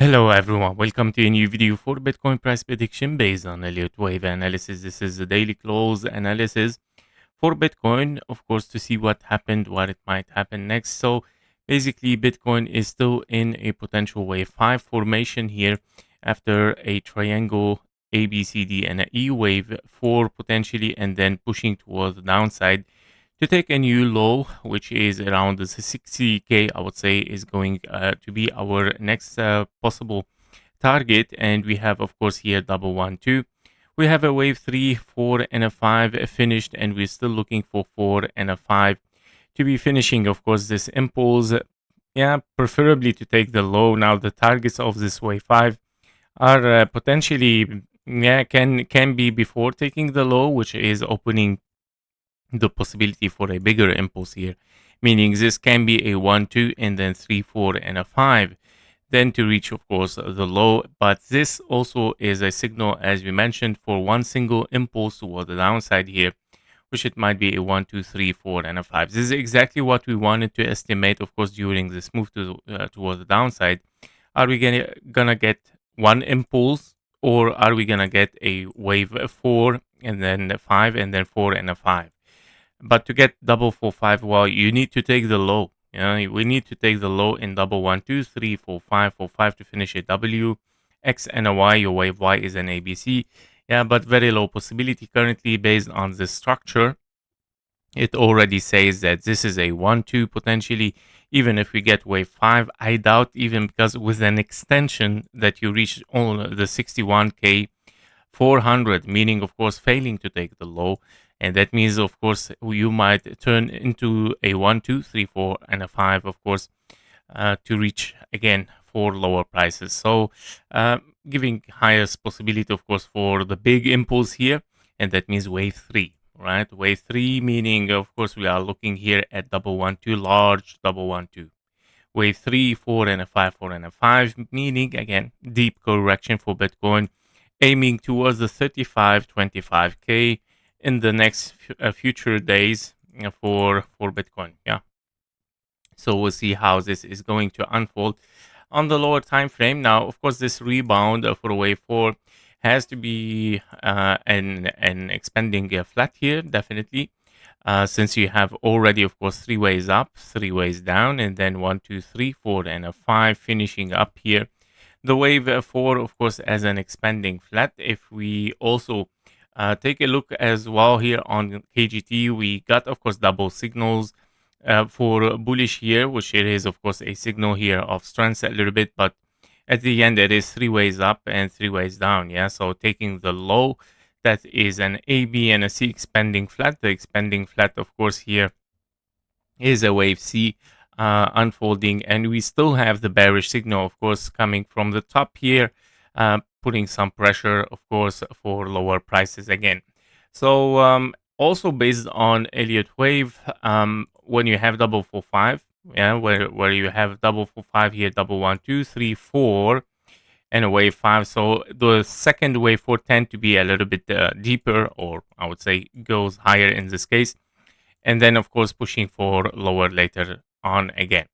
Hello everyone, welcome to a new video for Bitcoin price prediction based on Elliott Wave analysis. This is the daily close analysis for Bitcoin, of course, to see what happened, what it might happen next. So basically, Bitcoin is still in a potential wave 5 formation here after a triangle ABCD and an E wave 4 potentially, and then pushing towards the downside to take a new low, which is around the 60k. I would say is going to be our next possible target. And we have, of course, here double 1-2. We have a wave 3, 4, and a 5 finished, and we're still looking for 4 and a 5 to be finishing, of course, this impulse. Yeah, preferably to take the low. Now, the targets of this wave 5 are potentially, can be before taking the low, which is opening the possibility for a bigger impulse here, meaning this can be a 1-2 and then 3, 4, and a 5, then to reach, of course, the low. But this also is a signal, as we mentioned, for one single impulse toward the downside here, which it might be a 1, 2, 3, 4, and a 5. This is exactly what we wanted to estimate, of course, during this move towards the downside. Are we gonna get one impulse, or are we gonna get a wave 4 and then a 5 and then 4 and a 5? But to get double 4-5, well, you need to take the low. We need to take the low in double 1-2, 3, 4-5, 4-5 to finish a W, X and a Y. Your wave Y is an ABC. Yeah, but very low possibility currently based on the structure. It already says that this is a 1-2 potentially. Even if we get wave 5, I doubt, even because with an extension that you reach all the 61k 400, meaning, of course, failing to take the low. And that means, of course, you might turn into a 1, 2, 3, 4, and a 5, of course, to reach again for lower prices. So giving highest possibility, of course, for the big impulse here. And that means wave 3, right? Wave 3, meaning, of course, we are looking here at double 1-2, large double 1-2. Wave 3, 4, and a 5, 4, and a 5, meaning, again, deep correction for Bitcoin, aiming towards the 35-25k in the next future days for Bitcoin. Yeah. So we'll see how this is going to unfold on the lower time frame. Now, of course, this rebound for wave 4 has to be an expanding flat here, definitely. Since you have already, of course, 3 ways up, 3 ways down, and then 1, 2, 3, 4, and a 5 finishing up here. The wave 4, of course, as an expanding flat. If we also take a look as well here on KGT, we got, of course, double signals for bullish here, which it is, of course, a signal here of strength a little bit, but at the end, it is 3 ways up and 3 ways down. Yeah, so taking the low, that is an A, B, and a C expanding flat. The expanding flat, of course, here is a wave C unfolding, and we still have the bearish signal, of course, coming from the top here, putting some pressure, of course, for lower prices again. So also based on Elliott Wave, when you have double 4-5, yeah, where you have double 4-5 here, double 1-2, 3, 4, and a wave 5. So the second wave 4 tend to be a little bit deeper, or I would say goes higher in this case, and then, of course, pushing for lower later on again.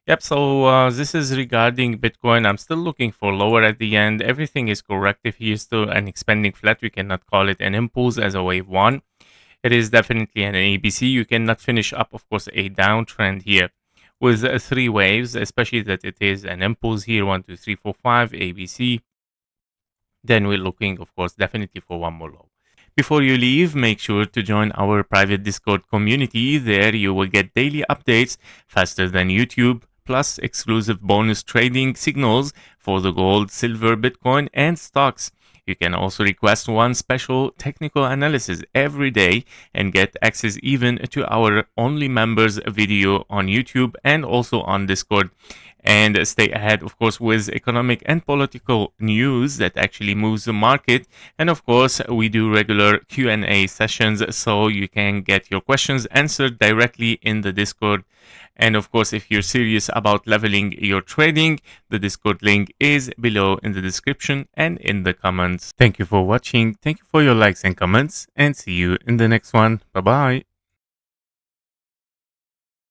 Yep, so this is regarding Bitcoin. I'm still looking for lower at the end. Everything is corrective here, still an expanding flat. We cannot call it an impulse as a wave 1. It is definitely an ABC. You cannot finish up, of course, a downtrend here with 3 waves, especially that it is an impulse here, 1, 2, 3, 4, 5, ABC. Then we're looking, of course, definitely for one more low. Before you leave, make sure to join our private Discord community. There you will get daily updates faster than YouTube, plus exclusive bonus trading signals for the gold, silver, Bitcoin, and stocks. You can also request one special technical analysis every day and get access even to our only members video on YouTube and also on Discord. And stay ahead, of course, with economic and political news that actually moves the market. And of course, we do regular Q&A sessions, so you can get your questions answered directly in the Discord. And of course, if you're serious about leveling your trading, the Discord link is below in the description and in the comments. Thank you for watching. Thank you for your likes and comments, and see you in the next one. Bye-bye.